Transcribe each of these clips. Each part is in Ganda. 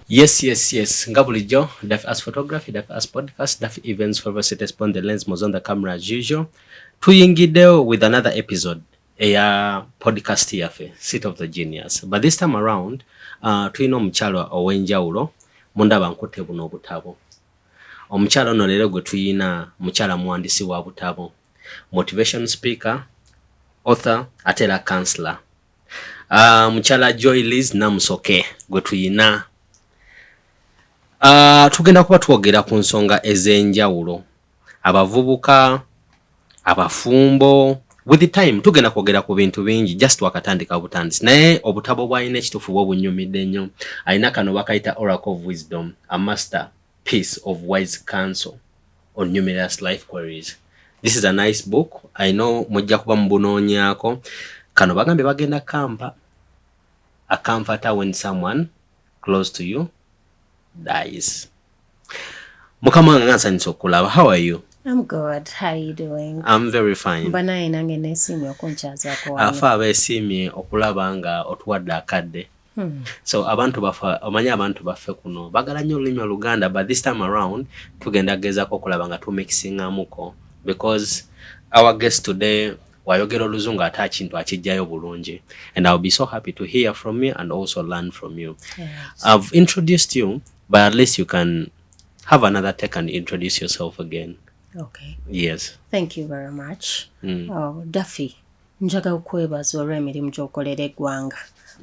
Yes. Nga bulijjo, Daffy as photography, Daffy as podcast, Daffy events for Varsity Spawn the lens was on the camera as usual. Tuyingideo with another episode. A podcast yaffe, Seat of the Genius. But this time around, tuyina omukyala ow'enjawulo mundaba nkutte buno obutabo. Omukyala ono leero gwe tuyina mukyala muwandiisi wa butabo, motivation speaker, author, ate era counselor. Mukyala Joy Liz Namusoke gwe tuyina. Tugenda kuba twogera ku nsonga ez'enjawulo. Abavubuka, abafumbo, with the time tugenda kwogera ku bintu bingi just wakatandika butandisi. Naye obutabo bw'alina ekituufu bwo bunnyumidde nnyo. Alina kano bakayita Oracle of Wisdom, a masterpiece of wise counsel on numerous life queries. This is a nice book. I know mujja kuba mubunoonyaako. Kano bagambye bagenda kampa. A comforter when someone close to you dies. Mukama wange nsanyusa okulaba. How are you? I'm good. How are you doing? I'm very fine. Banaye nange neesiimye okunkyazako wano. Afa abeesiimye okulaba nga otuwadde akadde. So abantu baffe, omanyi abantu baffe kuno bagala nnyo olulimi Oluganda, but this time around tugenda gezaako okulaba nga tumikisingamuko, because our guest today wayogera Oluzungu ate kintu akijjayo bulungi, and I'll be so happy to hear from you and also learn from you. Yes. I've introduced you, but at least you can have another take and introduce yourself again. Okay. Yes. Thank you very much. Daffy, njaga okwebaza olw'emirimu gy'okolera eggwanga.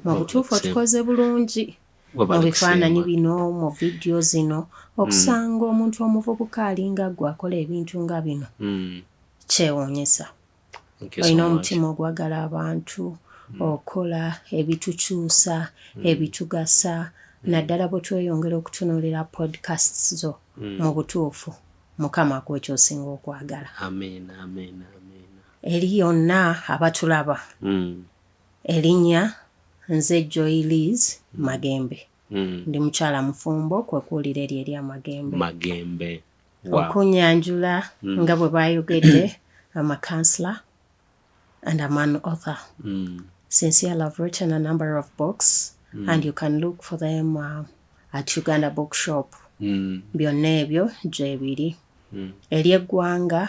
Mu butuufu otukoze bulungi. Mu bifaananyi bino, mu vidiyo zino, okusanga omuntu omuvubuka alinga ggwe akola ebintu nga bino. Kyewuunyisa. Olina omutima ogwagala abantu, okola ebitukyusa, ebitugasa, naddala bwe tweyongera okutunuulira podcasts zo mu butuufu. Mukama akuwe ky'osinga okwagala. Amen. Eri yonna abatulaba. Erinnya nze Joy Liz Magembe. Ndi mukyala mufumbo kwe kuwulira eri Magembe. Wow. Okunyanjula nga bwe bayogedde, I'm a counselor and I'm an author. Sincerely, I've written a number of books and you can look for them at Uganda Bookshop. Byonna ebyo gyebiri. Eri eggwanga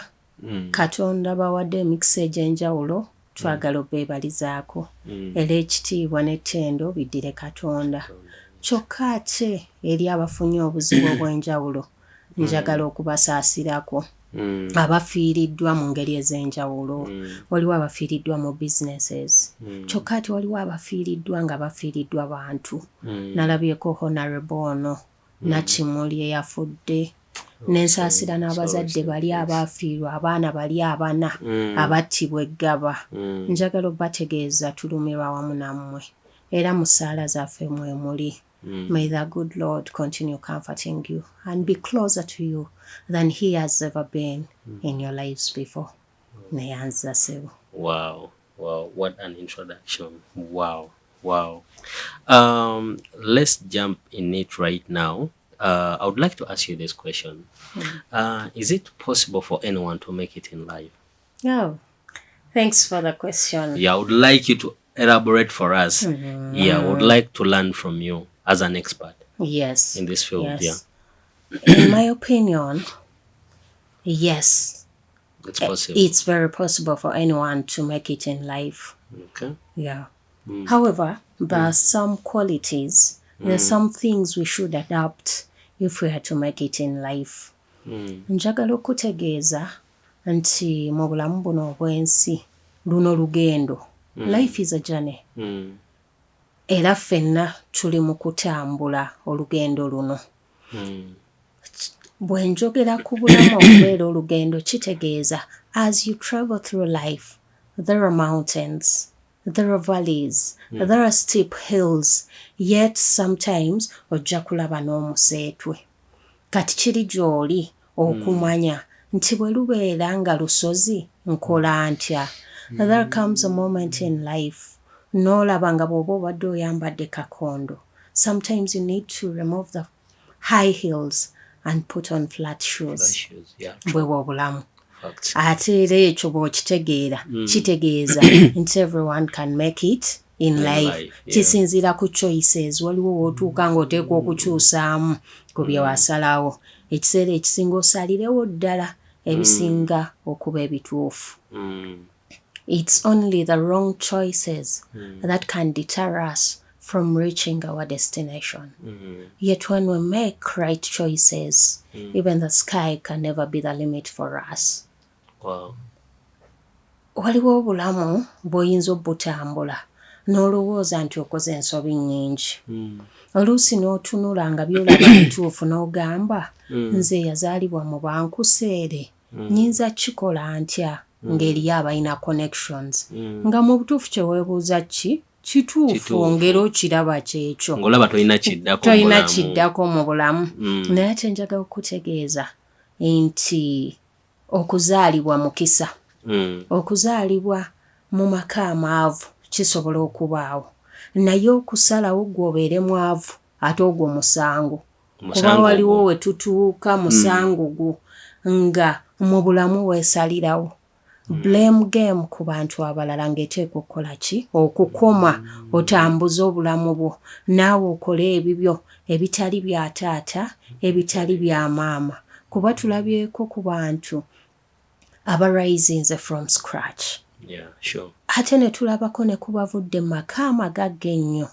Katonda bawadde emikisa egy'enjawulo twagala obeebalizaako. Era ekitiibwa n'ettendo biddire Katonda. Kyokka ate eri abafunye obuzibu obw'enjawulo njagala okubasaasirako. Abafiiriddwa mu ngeri ez'enjawulo. Waliwo abafiiriddwa mu businesses. Kyokka ate waliwo abafiiriddwa nga bafiiriddwa bantu. Nalabyeko Honorable ono Nakimuli eyafudde. N'ensaasira n'abazadde bali abaafiirwa, abaana bali abana abattibwa eggaba. Njagala obategeeza tulumirwa wamu nammwe. Era mu ssaala zaffe mwe muli. May the good Lord continue comforting you and be closer to you than he has ever been in your lives before. Neyanza sebo. Wow, what an introduction. Wow. Let's jump in it right now. I would like to ask you this question. Is it possible for anyone to make it in life? Oh, thanks for the question. Yeah, I would like you to elaborate for us. Yeah, I would like to learn from you as an expert. Yes. In this field. Yes. Yeah. In my opinion, yes. It's possible. It's very possible for anyone to make it in life. Okay. Yeah. However, there are some qualities, there are some things we should adopt if we are to make it in life. Njagala okutegeeza nti mu bulamu buno obw'ensi luno lugendo. Life is a journey. Era ffenna tuli mu kutambula olugendo luno. Bwe njogera ku bulamu okubeera olugendo kitegeeza as you travel through life, there are mountains, there are valleys, there are steep hills, yet sometimes ojja kulaba n'omuseetwe. Kati kiri gy'oli okumanya nti bwe lubeera nga lusozi nkola ntya. There comes a moment in life n'olaba nga bw'oba obadde oyambadde kakondo. Sometimes you need to remove the high heels and put on flat shoes. Bwe bw'obulamu. Ate era ekyo bw'okitegeera kitegeeza nti everyone can make it in life. Kisinzira ku choices. Waliwo wotuuka ng'oteekwa okukyusaamu ku bye wasalawo. Ekiseera ekisinga osalirewo ddala ebisinga okuba ebituufu. It's only the wrong choices that can deter us from reaching our destination. Yet when we make right choices, even the sky can never be the limit for us. Wow. Waliwo obulamu bw'oyinza obutambula n'olowooza nti okoze ensobi nnyingi. Oluusi n'otunula nga by'olaba bituufu n'ogamba nze yazaalibwa mu bankuseere nnyinza kikola ntya ng'eriyo abalina connections nga mu butuufu kye weebuuza kituufu ng'era okiraba kyekyo ng'olaba tolina kiddako mu bulamu. Naye ate njagala okutegeeza nti okuzaalibwa mukisa. Okuzaalibwa mu maka amaavu kisobola okubaawo, naye okusalawo gw'obeere mwavu ate ogwo musango. Kuba waliwo we tutuuka musango gwo nga mu bulamu weesalirawo. Blame game ku bantu abalala ng'eteekwa okukola ki? Okukoma otambuza obulamu bwo naawe okole ebibyo ebitali bya taata, ebitali bya maama. Kuba tulabyeko ku bantu abarisinze from scratch. Ate ne tulabako ne kubavudde mu maka amagagga ennyo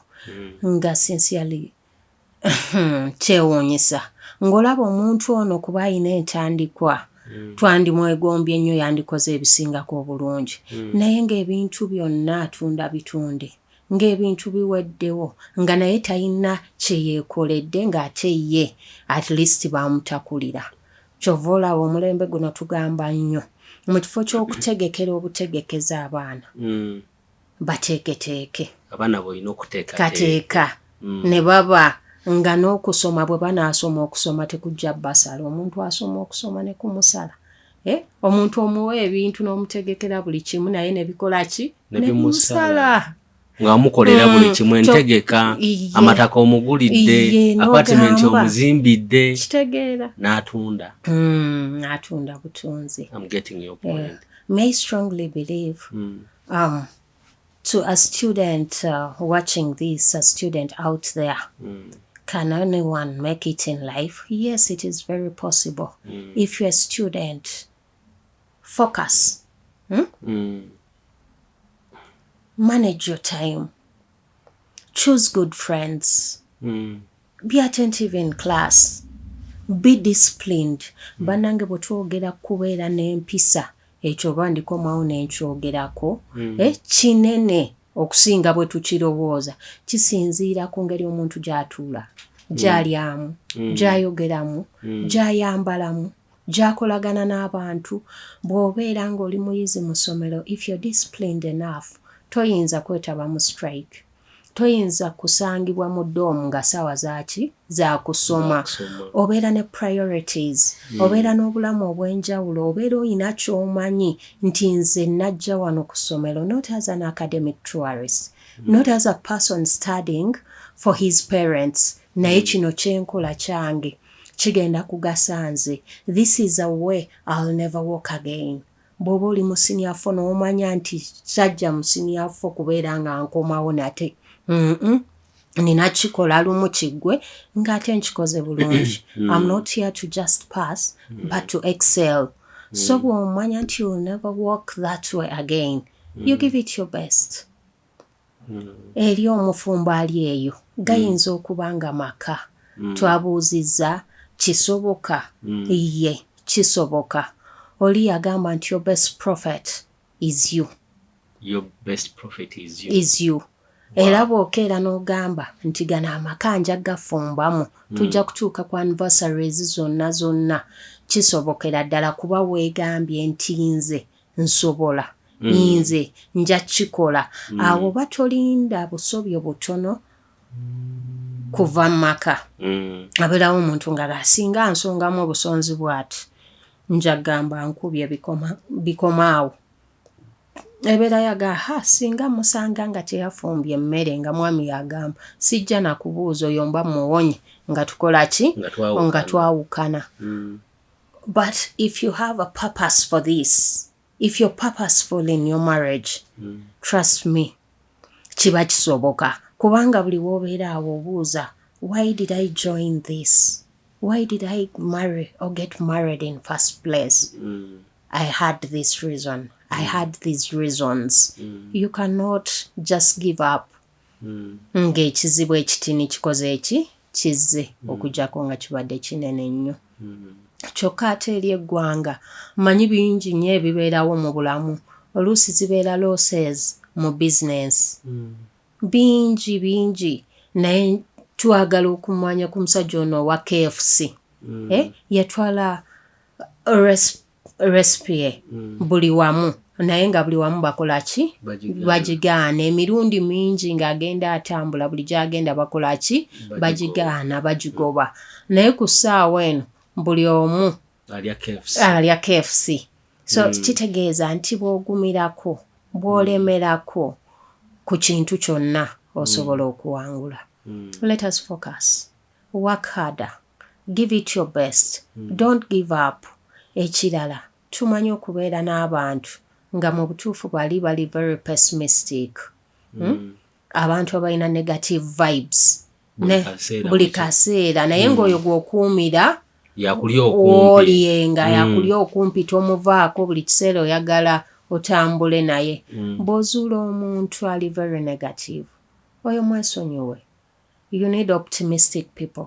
nga sincerely kyewuunyisa. Ng'olaba omuntu ono kuba ayina entandikwa twandimwegombye ennyo yandikoze ebisingako obulungi. Naye ng'ebintu byonna atunda bitunde, ng'ebintu biweddewo nga naye talina kye yeekoledde ng'ate ye at least bamutakulira. Kyova olaba omulembe guno tugamba nnyo mu kifo ky'okutegekera obutegekeza abaana bateeketeeke. Abaana boyina okuteeka kateeka ne baba nga n'okusoma bwe banaasoma okusoma tekujja basala. Omuntu asoma okusoma ne kumusala. Omuntu omuwa ebintu n'omutegekera buli kimu naye ne bikola ki? Ne bimusala. Ng'amukolera buli kimu, entegeka, amataka omugulidde, apartment omuzimbidde, kitegeera n'atunda. Atunda butunzi. I'm getting your point. May strongly believe to a student watching this, a student out there, can anyone make it in life? Yes, it is very possible. If you're a student, focus. Manage your time. Choose good friends. Be attentive in class. Be disciplined. Banange bwetwogera kubeera n'empisa ekyo oba ndikomawo n'enkyogerako kinene okusinga bwe tukirowooza. Kisinziira ku ngeri omuntu gy'atuula, gy'alyamu, gy'ayogeramu, gy'ayambalamu, gy'akolagana n'abantu. Bw'obeera ng'oli muyizi mu ssomero, if you're disciplined enough, toyinza kwetaba mu strike. Toyinza kusangibwa mu ddoomu nga ssaawa zaaki za kusoma. Obeera ne priorities. Obeera n'obulamu obw'enjawulo. Obeera oyina ky'omanyi nti nze najja wano ku ssomero, not as an academic tourist, not as a person studying for his parents. Naye kino kyenkola kyange kigenda kugasa nze. This is a way I'll never walk again. Bw'oba oli mu senior 4 n'omanya nti sajja mu senior 4 kubeera nga nkomawo nate. Nina kikola lumu kiggwe ng'ate nkikoze bulungi. I'm not here to just pass but to excel. So bw'omanya nti you'll never walk that way again, you give it your best. Eri omufumbo ali eyo gayinza okuba nga maka. Twabuuzizza kisoboka? Ye kisoboka. Oli yagamba nti your best prophet is you. Your best prophet is you. Is you. Era bw'okeera n'ogamba nti gano amaka nja gafumbamu, tujja kutuuka ku anniversaries zonna kisobokera ddala kuba weegambye nti nze nsobola, nze nja kikola. Awo batolinda busobyo butono kuva mu maka. Abeerawo omuntu nga asinga nsongamu obusonzi bw'ati, nja gamba nkubye bikomaawo. Ebeera yaga singa musanga nga teyafumbye emmere nga mwami yagamba sijja na kubuuza oyo mba muwonye nga tukola ki? Nga twawukana. But if you have a purpose for this, if you're purposeful in your marriage, trust me, kiba kisoboka kubanga buli wobeera awo obuuza why did I join this, why did I marry or get married in first place? I had this reason, I had these reasons. You cannot just give up ng'ekizibu ekitini kikoze eki kizze okujjako nga kibadde kinene nnyo. Kyokka ate eri eggwanga manyi bingi nnyo ebibeerawo mu bulamu, oluusi zibeera losses mu business bingi naye twagala okumanya ku musajja ono owa KFC yatwala recipe buli wamu naye nga buli wamu bakola ki bagigaana emirundi mingi ng'agenda atambula buli gy'agenda bakola ki bagigaana bagigoba naye ku ssaawa eno buli omu alya KFC. So kitegeeza nti bw'ogumirako bw'olemerako ku kintu kyonna osobola okuwangula. Let us focus, work harder, give it your best, don't give up. Ekirala tumanyi okubeera n'abantu nga mu butuufu bali very pessimistic, abantu abalina negative vibes buli kaseera naye ng'oyo gw'okuumira oliyenga yakulya okumpi tomuvaako buli kiseera oyagala otambule naye. Bw'ozuula omuntu ali very negative oyo mwesonyiwe. You need optimistic people.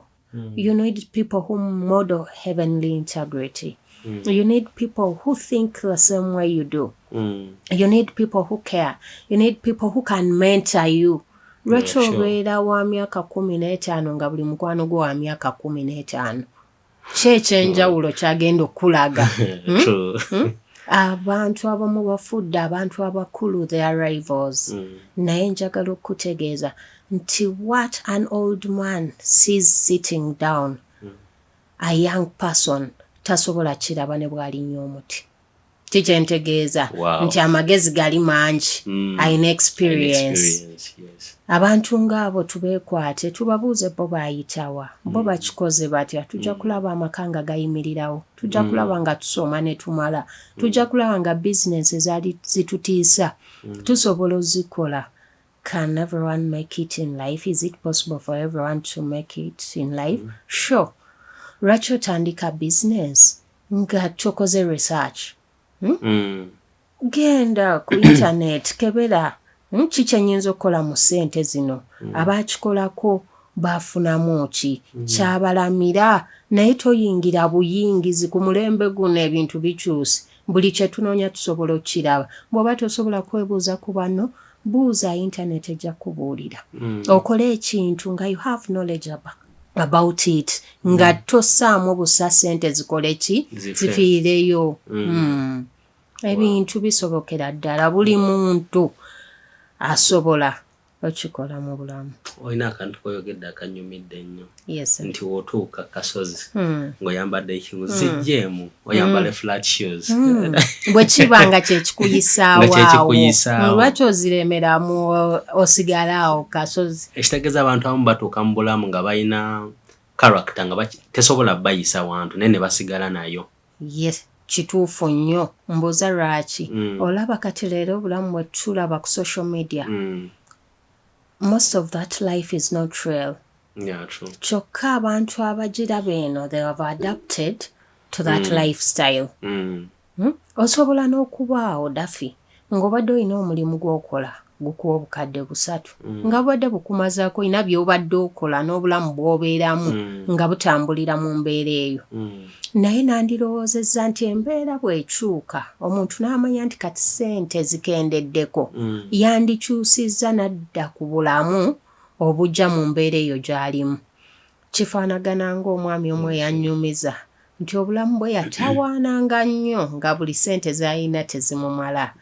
You need people who model heavenly integrity. You need people who think the same way you do. You need people who care. You need people who can mentor you. Lwaki obeera wa myaka 15 nga buli mukwano gwo wa myaka 15? Kyekyenjawulo kyagenda okulaga. Abantu abamu bafudde abantu abakulu, they are rivals. Naye njagala okutegeeza nti what an old man sees sitting down, a young person tasobola kiraba ne bw'alinnyo omuti. Kikyentegeeza nti amagezi gali mangi, ayina experience. Abantu ng'abo tubeekwate tubabuuze bo baayitawa, bo bakikoze batya. Tujja kulaba amaka nga gayimirirawo, tujja kulaba nga tusoma ne tumala, tujja kulaba nga bizinesi zaali zitutiisa tusobola ozikola. Can everyone make it in life? Is it possible for everyone to make it in life? Sure. Lwaki otandika business nga tokoze research? Genda ku internet kebera kiki enyinza okukola mu ssente zino, abaakikolako baafunamu ki, kyabalamira. Naye toyingira buyingizi ku mulembe guno, ebintu bikyuse, buli kye tunoonya tusobola okiraba. Bw'oba tosobola kwebuuza ku banno, buuza internet ejja kubuulira. Okole ekintu nga you have knowledge about it, nga tossaamu busa ssente zikole ki zifiireyo. Ebintu bisobokera ddala, buli muntu asobola okikola mu bulamu. Olina akantu koyogedde akanyumidde nnyo. Yes. Nti w'otuuka kasozi ng'oyambadde ekibuzi jjeemu oyambala flat shoes. Bwe kiba nga kyekikuyisaawo lwaki oziremeramu osigalawo kasozi. Ekitegeeza abantu abamu batuuka mu bulamu nga balina character nga tesobola bayisa wantu naye ne basigala nayo. Yes. Kituufu nnyo. Mbuuza lwaki. Olaba kati leero obulamu bwe tulaba ku social media. Most of that life is not real. Yeah, true. Kyokka abantu abagiraba eno, they have adapted to that lifestyle. Osobola n'okubaawo dafi ng'obadde olina omulimu gw'okola gukuwa obukadde 3 nga bwadde bukumazaako olina by'obadde okola n'obulamu bw'obeeramu nga butambulira mu mbeera eyo. Naye nandirowoozezza nti embeera bw'ekyuka omuntu n'amanya nti kati ssente zikendeddeko, yandikyusizza n'adda ku bulamu obujja mu mbeera eyo gy'alimu. Kifaanagana ng'omwami omu eyanyumiza nti obulamu bwe yatawaananga nnyo nga buli ssente z'alina tezimumala.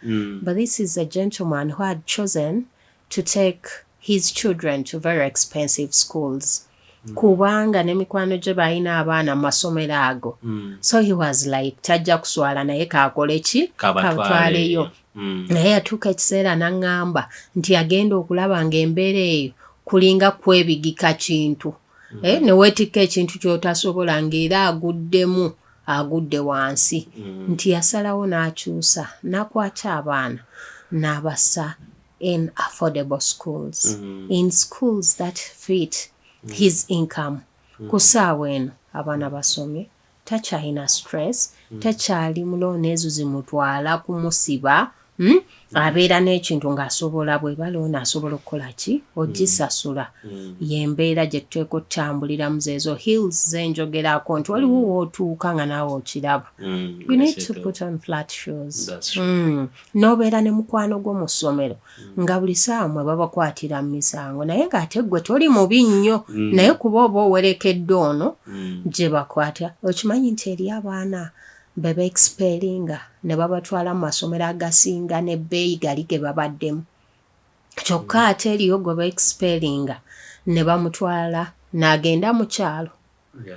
But this is a gentleman who had chosen to take his children to very expensive schools. Kubanga n'emikwano gye balina abaana mu masomero ago. So he was like tajja kuswala naye kaakole ki kabatwaleyo. Naye yatuuka ekiseera n'aŋŋamba nti agenda okulaba ng'embeera eyo kulinga kwebigika kintu. Ne weetikka ekintu ky'otasobola ng'era agudde wansi. Nti yasalawo n'akyusa n'akwata abaana n'abassa in affordable schools, in schools that fit his income. Kusaawa eno abaana basomye, takyalina stress, takyali mu looni ezo zimutwala kumusiba, abeera n'ekintu ng'asobola bw'eba looni asobola okukola ki? Ogisasula. Y'embeera gye tuteeka otambuliramu zeezo hills ze njogerako nti waliwo w'otuuka nga naawe okiraba. You need to put on flat shoes. N'obeera ne mukwano gwo mu ssomero nga buli ssaawa mwe babakwatira mu misango naye ng'ate ggwe toli mubi nnyo naye kuba oba owerekedde ono gye bakwata. Okimanyi nti eri abaana be beexperinga ne babatwala mu masomero agasinga n'ebbeeyi gali ge babaddemu. Kyokka ate eriyo gwe beexperinga ne bamutwala n'agenda mu kyalo.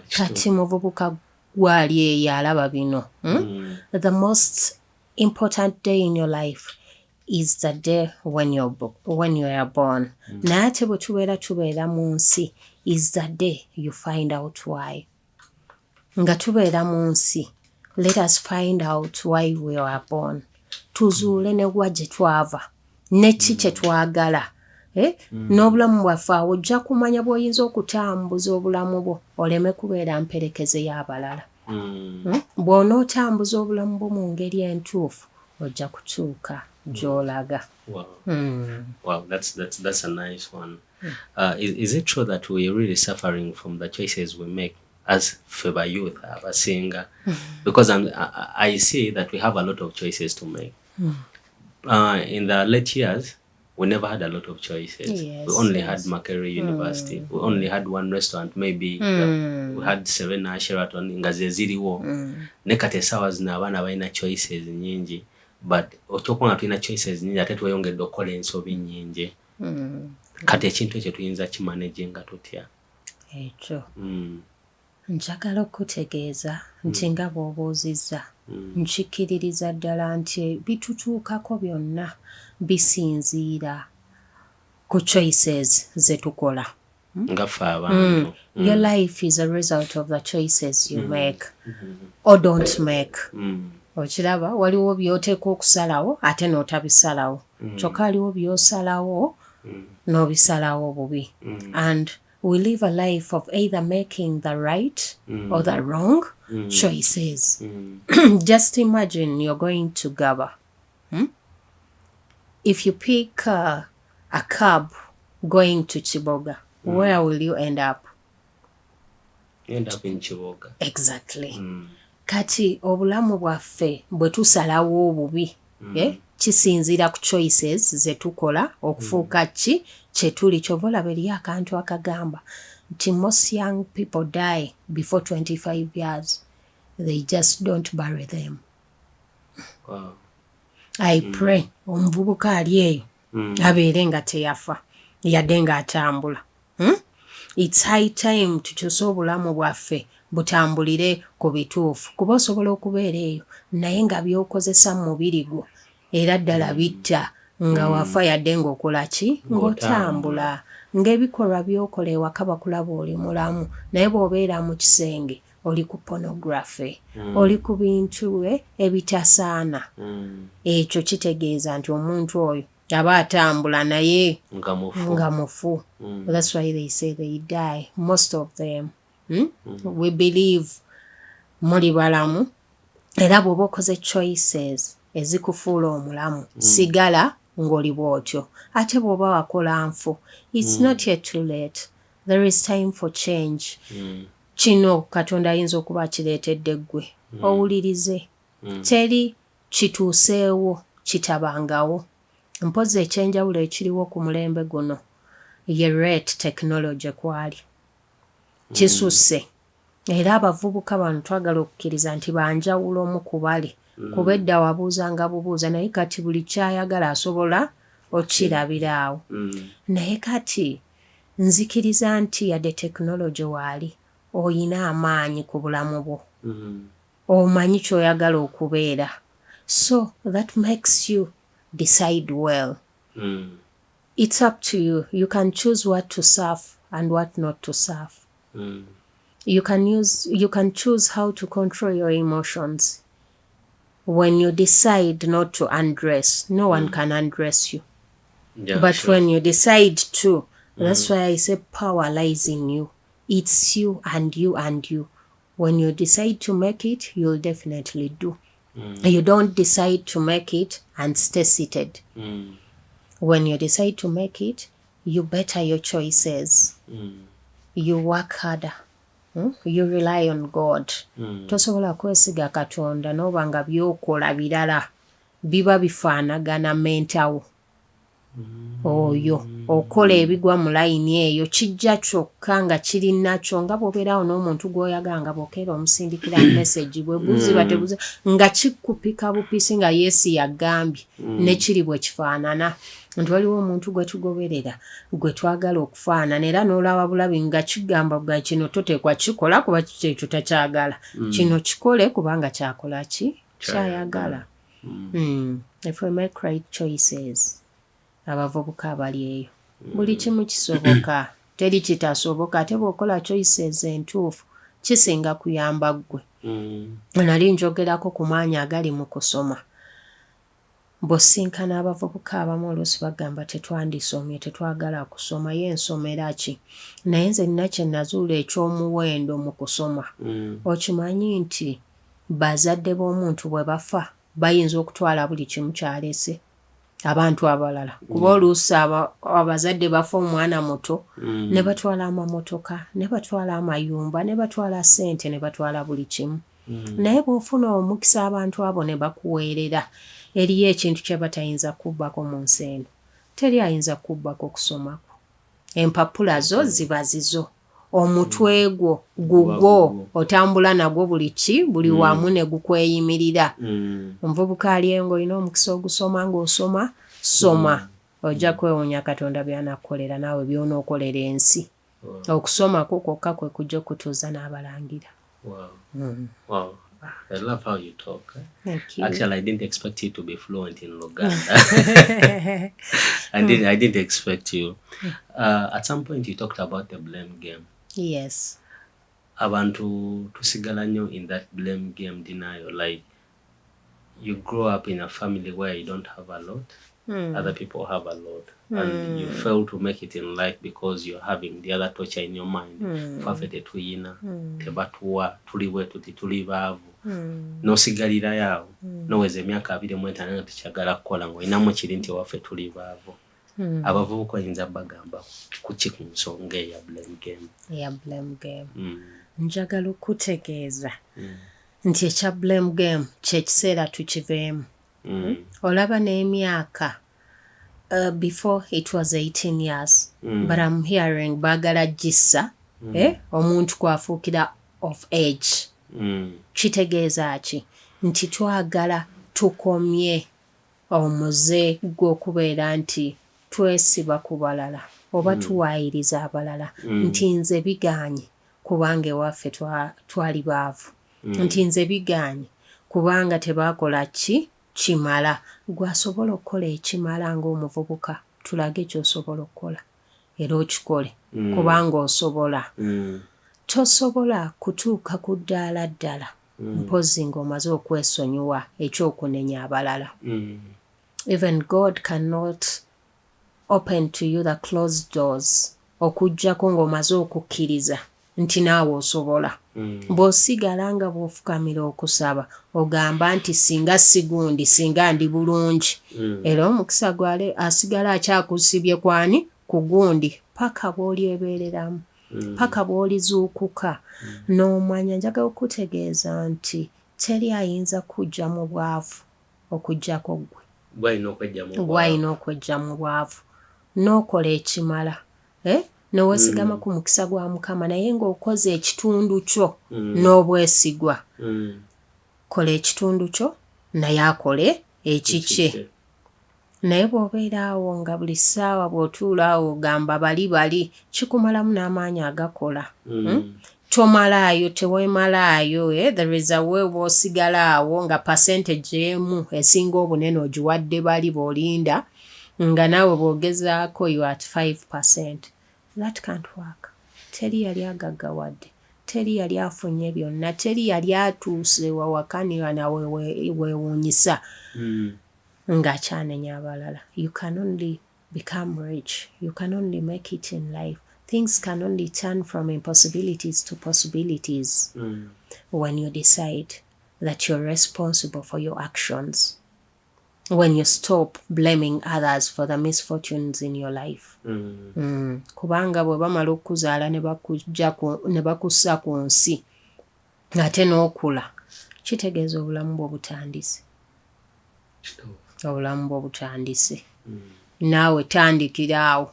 Kati muvubuka gwali eyo alaba bino. The most important day in your life is the day when you are born. Naye ate bwe tubeera mu nsi is the day you find out why. Nga tubeera mu nsi, let us find out why we were born. Tuzuule ne wa gye twava, ne ki kye twagala. N'obulamu bwaffe awo ojja kumanya bw'oyinza okutambuza obulamu bwo oleme kubeera mperekeze y'abalala. Bw'onootambuza obulamu bwo mu ngeri entuufu ojja kutuuka gy'olaga. Wow, that's a nice one. Is it true that we're really suffering from the choices we make as Feba youth, abasinga? Because I see that we have a lot of choices to make. In the late years, we never had a lot of choices. We only had Makerere University. We only had one restaurant, maybe. We had 7 Sheraton, nga ze ziriwo. Ne kati essaawa zino abaana balina choices nyingi. But okyokubanga tulina choices nyingi ate tweyongedde okukola ensobi nnyingi. Kati ekintu ekyo tuyinza kimanaginga tutya? Ekyo njagala okutegeeza nti nga bw'obuuzizza nkikiririza ddala nti bitutuukako byonna bisinziira ku choices ze tukola. Ngaffe abantu. Your life is a result of the choices you make or don't make. Okiraba waliwo by'oteeka okusalawo ate n'otabisalawo. Kyokka waliwo by'osalawo n'obisalawo bubi. And we live a life of either making the right or the wrong choices. Just imagine you're going to Gaba. If you pick a cab going to Chiboga, where will you end up? You end up in Chiboga. Exactly. Kati obulamu bwaffe bwe tusalawo obubi kisinziira ku choices ze tukola okufuuka ki kye tuli. Kyova olaba eriyo akantu akagamba nti most young people die before 25 years. They just don't bury them. Wow. I pray omuvubuka ali eyo abeere nga teyafa yadde ng'atambula. It's high time tukyuse obulamu bwaffe butambulire ku bituufu, kuba osobola okubeera eyo naye nga by'okozesa mu mubiri gwo era ddala bitta nga wafa yadde ng'okola ki? Ng'otambula. Ng'ebikolwa by'okola ewaka bakulaba oli mulamu naye bw'obeera mu kisenge oli ku pornography, oli ku bintu ebitasaana. Ekyo kitegeeza nti omuntu oyo aba atambula naye nga mufu. That's why they say they die, most of them. We believe muli balamu era bw'oba okoze choices ezikufuula omulamu sigala ng'oli bw'otyo. Ate bw'oba wakola nfu, it's not yet too late. There is time for change. Kino Katonda ayinza okuba akireetedde ggwe owulirize. Teri kituuseewo kitabangawo. Mpozi ekyenjawulo ekiriwo ku mulembe guno ye rate technology kwali kisusse. Era abavubuka bano twagala okukkiriza nti banjawulo omu ku bali. Kuba edda wabuuzanga bubuuza naye kati buli kyayagala asobola okirabira awo. Naye kati nzikiriza nti yadde technology waali oyina amaanyi ku bulamu bwo. Omanyi ky'oyagala okubeera. So that makes you decide well. It's up to you. You can choose what to serve and what not to serve. You can choose how to control your emotions. When you decide not to undress, no one can undress you. Yeah, but sure. when you decide to, that's why I say power lies in you. It's you and you and you. When you decide to make it, you'll definitely do. You don't decide to make it and stay seated. When you decide to make it, you better your choices. You work harder. You rely on God. Tosobola kwesiga Katonda n'oba nga byokola birala biba bifaanagana mentawo. Oyo okola ebigwa mu layini eyo kijja kyokka nga kirinakyo nga bw'obeerawo n'omuntu gw'oyagala nga bw'okeera omusindikira message bwe buziba tebuziba nga kikupika bupisi nga Yesu yagambye ne kiri bwe kifaanana nti waliwo omuntu gwe tugoberera gwe twagala okufaanana era n'olaba bulabi nga kigamba bwa kino toteekwa kikola kuba kyekyo takyagala kino kikole kubanga kyakola ki kyayagala. If we make right choices, abavubuka abali eyo buli kimu kisoboka, teri kitasoboka. Ate bw'okola choices entuufu kisinga kuyamba ggwe. Nali njogerako ku maanyi agali mu kusoma. Bw'osinkana abavubuka abamu oluusi bagamba tetwandisomye, tetwagala kusoma, ye nsomera ki? Naye nze nina kye nazuula eky'omuwendo mu kusoma. Okimanyi nti bazadde b'omuntu bwe bafa bayinza okutwala buli kimu kyalese abantu abalala. Kuba oluusi abazadde bafa omwana muto ne batwala amamotoka, ne batwala amayumba, ne batwala ssente, ne batwala buli kimu. Naye bw'ofuna omukisa abantu abo ne bakuweerera, eriyo ekintu kye batayinza kubbako mu nsi eno. Teri ayinza kubbako kusomako. Empapula zo ziba zizo. Omutwe gwo gugwo otambula nagwo buli wamu ne gukweyimirira. Omuvubuka ali engo olina omukisa ogusoma ng'osoma soma ojja kwewuunya Katonda by'anakukolera naawe by'onookolera ensi. Okusoma kwokka kwe kujja okutuuza n'abalangira. Wow. I love how you talk. Thank you. Actually, I didn't expect you to be fluent in Luganda. I didn't expect you. At some point, you talked about the blame game. Yes. Abantu tusigala nnyo in that blame game denial. Like, you grow up in a family where you don't have a lot. Other people have a lot. And you fail to make it in life because you're having the other torture in your mind. Fafete tuyina, tebatuwa, tuliwe tuti, tulibavu. N'osigalira yawo. N'oweza emyaka 25 nga tekyagala kukola ng'olinamu kiri nti waffe tulibavu. Abavubuka oyinza bagamba kuki ku nsonga eya blame game. Ya blame game. Njagala okutegeeza nti ekya blame game kyekiseera tukiveemu. Olaba n'emyaka before it was 18 years, but I'm hearing bagala gissa omuntu kwafuukira of age. Kitegeeza ki? Nti twagala tukomye omuze gw'okubeera nti twesiba ku balala oba tuwaayiriza abalala nti nze biganye kubanga ewaffe twali baavu, nti nze biganye kubanga tebaakola kimala. Gwasobola okukola ekimala ng'omuvubuka, tulage ky'osobola okukola era okikole kubanga osobola. Tosobola kutuuka ku ddaala ddala mpozi ng'omaze okwesonyiwa ekyokunenya abalala. Even God cannot open to you the closed doors okujjako ng'omaze okukkiriza nti naawe osobola. Bw'osigala nga bw'ofukamira okusaba ogamba nti singa sigundi singa ndi bulungi, era omukisa gwale asigala akyakusibye kwani ku gundi paka bw'olyebeereramu, paka bw'olizuukuka n'omanya. Njagala okutegeeza nti teri ayinza kujja mu bwavu okujjako ggwe. Gw'alina okwejja mu bwavu n'okola ekimala n'oweesigama ku mukisa gwa Mukama, naye ng'okoze ekitundu kyo n'obwesigwa. Kola ekitundu kyo naye akole ekikye. Naye bw'obeera awo nga buli ssaawa bw'otuula awo ogamba bali kikumalamu n'amaanyi agakola. Tomalaayo, teweemalaayo. There is a way bw'osigala awo nga percentage emu esinga obunene ogiwadde bali b'olinda nga naawe bw'ogezaako you at 5%. That can't work. Teri yali agaggawadde, teri yali afunye byonna, teri yali atuuse wawakanira nawe weewuunyisa ng'akyanenya abalala. You can only be become rich. You can only make it in life. Things can only turn from impossibilities to possibilities when you decide that you're responsible for your actions. When you stop blaming others for the misfortunes in your life. Kubanga bwe bamala okuzaala ne bakussa ku nsi ate n'okula kitegeeza obulamu bwo butandise. Obulamu bwo butandise. Naawe tandikira awo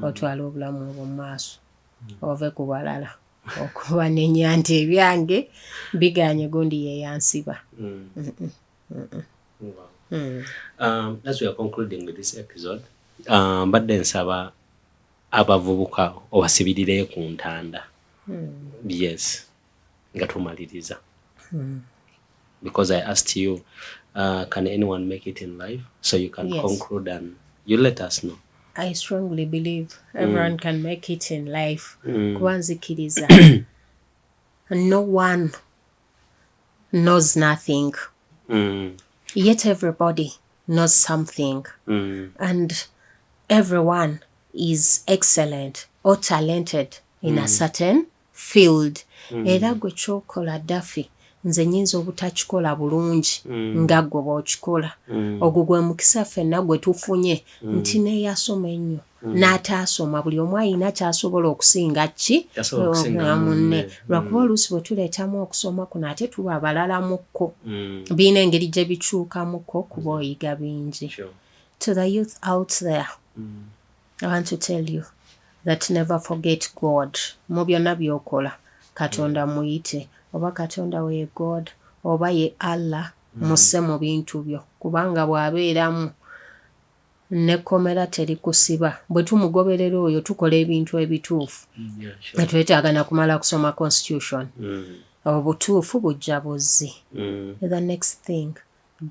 otwala obulamu obwo mu maaso ove ku balala okuba n'ennyanja ebyange biganye gundi ye yansiba. As we are concluding with this episode, mbadde nsaba abavubuka obasibirire ku ntanda. Yes, nga tumaliriza. Because I asked you, can anyone make it in life? So you can conclude and you let us know. I strongly believe everyone can make it in life. Kubanzikiriza. No one knows nothing. Yet everybody knows something. And everyone is excellent or talented in a certain field. Era gwe kyokola Daffy nze nyinza obutakikola bulungi nga gwe bw'okikola. Ogwo gwe mukisa ffenna gwe tufunye nti neeyasoma ennyo n'ataasoma buli omu alina ky'asobola okusinga ki munne. Lwakuba oluusi bwe tuleetamu okusoma kuno ate tuba abalalαμukko. Birina engeri gye bikyukamukko kuba oyiga bingi. To the youth out there, I want to tell you that never forget God. Mu byonna by'okola Katonda muyite, oba Katonda we God oba ye Allah musse mu bintu byo kubanga bw'abeeramu nekomera terikusiba. Bwe tumugoberera oyo tukola ebintu ebituufu. Twetaaga na kumala kusoma constitution. Obutuufu bujja buzzi. The next thing,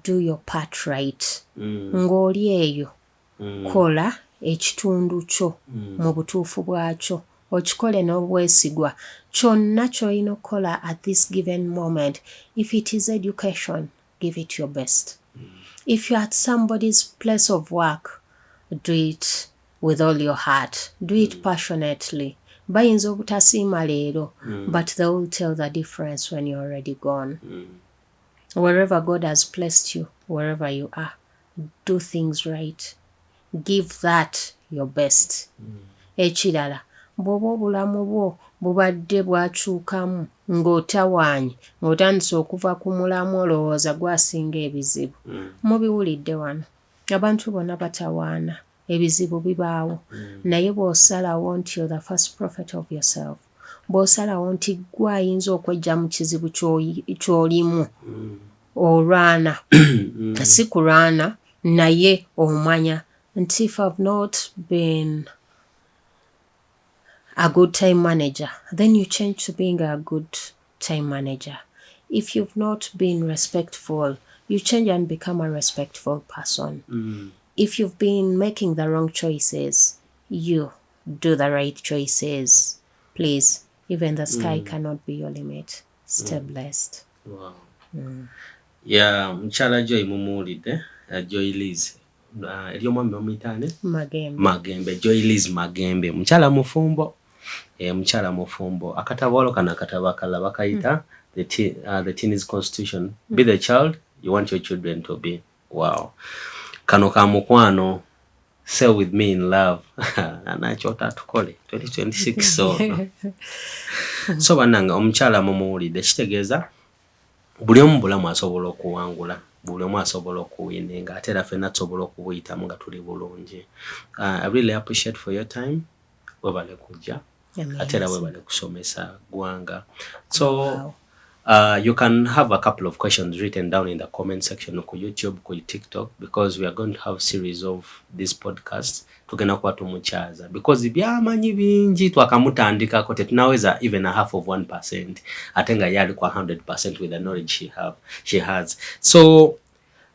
do your part right. Ng'oli eyo kola ekitundu kyo mu butuufu bwakyo. Okikole n'obwesigwa. Kyonna ky'olina okukola at this given moment. If it is education, give it your best. If you're at somebody's place of work, do it with all your heart. Do it passionately. Bayinza obutasiima leero, but they will tell the difference when you're already gone. Wherever God has placed you, wherever you are, do things right. Give that your best. Ekirala, bw'oba obulamu bwo bubadde bwakyukamu ng'otawaanye ng'otandise okuva ku mulamu olowooza gwasinga ebizibu. Mubiwulidde wano. Abantu bonna batawaana. Ebizibu bibaawo. Naye bw'osalawo nti you're the first prophet of yourself. Bw'osalawo nti gwe ayinza okwejja mu kizibu ky'olimu. Olwana. Si kulwana naye omanya nti if I've not been a good time manager, then you change to being a good time manager. If you've not been respectful, you change and become a respectful person. If you've been making the wrong choices, you do the right choices. Please, even the sky cannot be your limit. Stay blessed. Wow. Yeah, mchala Joy mumuulidde, Joy Liz. Eri omwami bamuyitaane? Magembe. Joy Liz Magembe. Mukyala mufumbo. Mukyala mufumbo. Akatabaalo kana akatabo akalala bakayita the teenage constitution. Be the child you want your children to be. Wow. Kano ka mukwano. Say with me in love. Anakyota tukole 2026 so. So bananga omukyala mumuwulidde kitegeeza buli omu bulamu asobola okuwangula. Buli omu asobola okuwinenga ate era ffenna tusobola okubuyitamu nga tuli bulungi. I really appreciate for your time. Webale kujja. Ate era webale kusomesa gwanga. So wow. You can have a couple of questions written down in the comment section on YouTube, on TikTok, because we are going to have series of this podcast. Tugenda kuba tumuchaza because byamanyi bingi twakamutandikako tetunaweza even a half of 1% atenga yali kwa 100% with the knowledge she has. So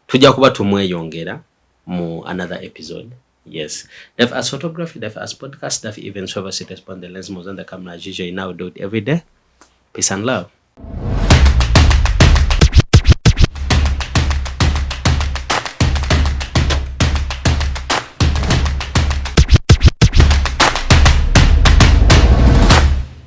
tujja kuba tumweyongera mu another episode. Yes. If as photography, if as podcast, if even service respond the lens moves on the camera as usual, now do it every day. Peace and love.